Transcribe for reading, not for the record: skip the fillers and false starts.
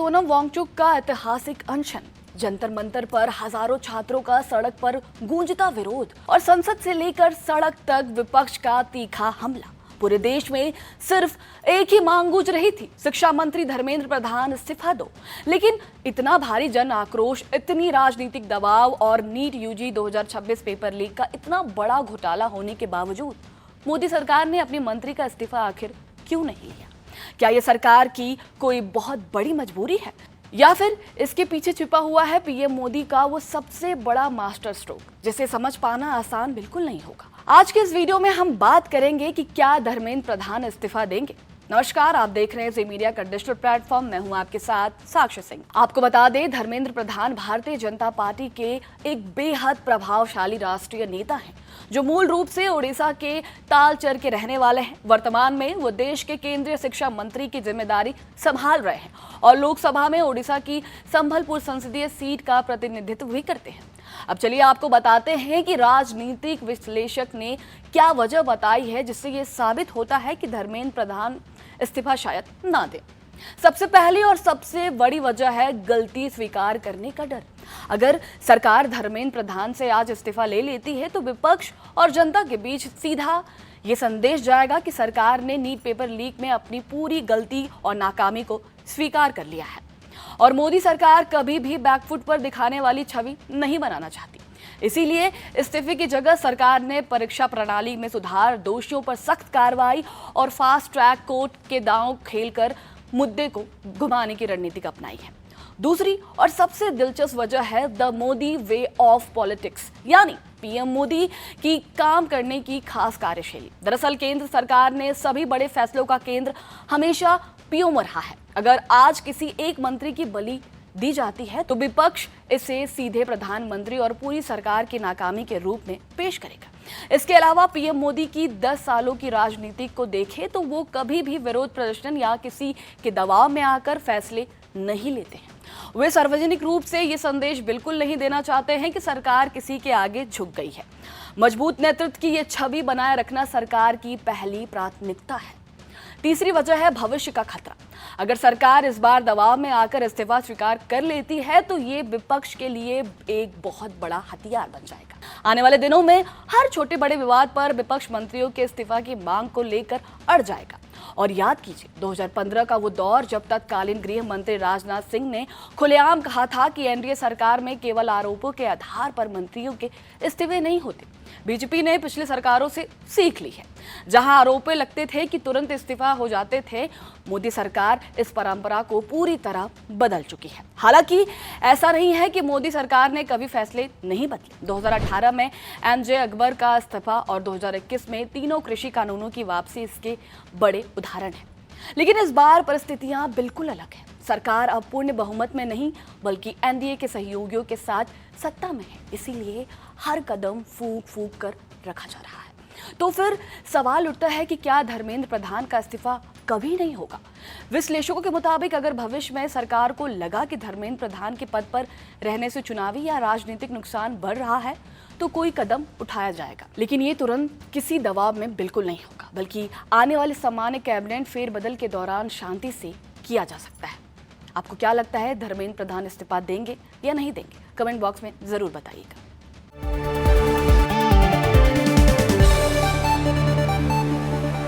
सोनम वांगचुक का ऐतिहासिक अनशन, जंतर मंतर पर हजारों छात्रों का सड़क पर गूंजता विरोध और संसद से लेकर सड़क तक विपक्ष का तीखा हमला। पूरे देश में सिर्फ एक ही मांग गूंज रही थी, शिक्षा मंत्री धर्मेंद्र प्रधान इस्तीफा दो। लेकिन इतना भारी जन आक्रोश, इतनी राजनीतिक दबाव और नीट यूजी 2026 पेपर लीक का इतना बड़ा घोटाला होने के बावजूद मोदी सरकार ने अपने मंत्री का इस्तीफा आखिर क्यों नहीं लिया? क्या यह सरकार की कोई बहुत बड़ी मजबूरी है, या फिर इसके पीछे छिपा हुआ है पीएम मोदी का वो सबसे बड़ा मास्टर स्ट्रोक, जिसे समझ पाना आसान बिल्कुल नहीं होगा। आज के इस वीडियो में हम बात करेंगे कि क्या धर्मेंद्र प्रधान इस्तीफा देंगे। नमस्कार, आप देख रहे हैं जी मीडिया का डिजिटल प्लेटफॉर्म। मैं हूं आपके साथ साक्षी सिंह। आपको बता दें, धर्मेंद्र प्रधान भारतीय जनता पार्टी के एक बेहद प्रभावशाली राष्ट्रीय नेता हैं, जो मूल रूप से ओडिशा के तालचर के रहने वाले हैं। वर्तमान में वो देश के केंद्रीय शिक्षा मंत्री की जिम्मेदारी संभाल रहे हैं और लोकसभा में ओडिशा की संबलपुर संसदीय सीट का प्रतिनिधित्व भी करते हैं। अब चलिए आपको बताते हैं कि राजनीतिक विश्लेषक ने क्या वजह बताई है जिससे ये साबित होता है कि धर्मेंद्र प्रधान इस्तीफा शायद ना दे। सबसे पहली और सबसे बड़ी वजह है गलती स्वीकार करने का डर। अगर सरकार धर्मेंद्र प्रधान से आज इस्तीफा ले लेती है तो विपक्ष और जनता के बीच सीधा ये संदेश जाएगा कि सरकार ने नीट पेपर लीक में अपनी पूरी गलती और नाकामी को स्वीकार कर लिया है और मोदी सरकार कभी भी बैकफुट पर दिखाने वाली छवि नहीं बनाना चाहती। इसीलिए इस्तीफे की जगह सरकार ने परीक्षा प्रणाली में सुधार, दोषियों पर सख्त कार्रवाई और फास्ट ट्रैक कोर्ट के दांव खेलकर मुद्दे को घुमाने की रणनीति अपनाई है। दूसरी और सबसे दिलचस्प वजह है the Modi way of politics, यानी पीएम मोदी की काम करने की खास कार्यशैली। दरअसल केंद्र सरकार ने सभी बड़े फैसलों का केंद्र हमेशा पीएम रहा है। अगर आज किसी एक मंत्री की बलि दी जाती है तो विपक्ष इसे सीधे प्रधानमंत्री और पूरी सरकार की नाकामी के रूप में पेश करेगा। इसके अलावा पीएम मोदी की 10 सालों की राजनीति को देखें तो वो कभी भी विरोध प्रदर्शन या किसी के दबाव में आकर फैसले नहीं लेते हैं। वे सार्वजनिक रूप से ये संदेश बिल्कुल नहीं देना चाहते हैं कि सरकार किसी के आगे झुक गई है। मजबूत नेतृत्व की ये छवि बनाए रखना सरकार की पहली प्राथमिकता है। तीसरी वजह है भविष्य का खतरा। अगर सरकार इस बार दबाव में आकर इस्तीफा स्वीकार कर लेती है तो ये विपक्ष के लिए एक बहुत बड़ा हथियार बन जाएगा। आने वाले दिनों में हर छोटे बड़े विवाद पर विपक्ष मंत्रियों के इस्तीफा की मांग को लेकर अड़ जाएगा। और याद कीजिए 2015 का वो दौर जब तत्कालीन गृह मंत्री राजनाथ सिंह ने खुलेआम कहा था कि एनडीए सरकार में केवल आरोपों के आधार पर मंत्रियों के इस्तीफे नहीं होते। बीजेपी ने पिछली सरकारों से सीख ली है, जहां आरोप लगते थे कि तुरंत इस्तीफा हो जाते थे। मोदी सरकार इस परंपरा को पूरी तरह बदल चुकी है। हालांकि ऐसा नहीं है कि मोदी सरकार ने कभी फैसले नहीं बदले। 2018 में एमजे अकबर का इस्तीफा और 2021 में तीनों कृषि कानूनों की वापसी इसके बड़े उदाहरण हैं। लेकिन इस बार परिस्थितियां बिल्कुल अलग हैं। सरकार अब पूर्ण बहुमत में नहीं बल्कि एनडीए के सहयोगियों के साथ सत्ता में है, इसीलिए हर कदम फूंक फूंक कर रखा जा रहा है। तो फिर सवाल उठता है कि क्या धर्मेंद्र प्रधान का इस्तीफा कभी नहीं होगा? विश्लेषकों के मुताबिक अगर भविष्य में सरकार को लगा कि धर्मेंद्र प्रधान के पद पर रहने से चुनावी या राजनीतिक नुकसान बढ़ रहा है तो कोई कदम उठाया जाएगा। लेकिन ये तुरंत किसी दबाव में बिल्कुल नहीं होगा, बल्कि आने वाले सामान्य कैबिनेट फेरबदल के दौरान शांति से किया जा सकता है। आपको क्या लगता है, धर्मेंद्र प्रधान इस्तीफा देंगे या नहीं देंगे? कमेंट बॉक्स में जरूर बताइएगा।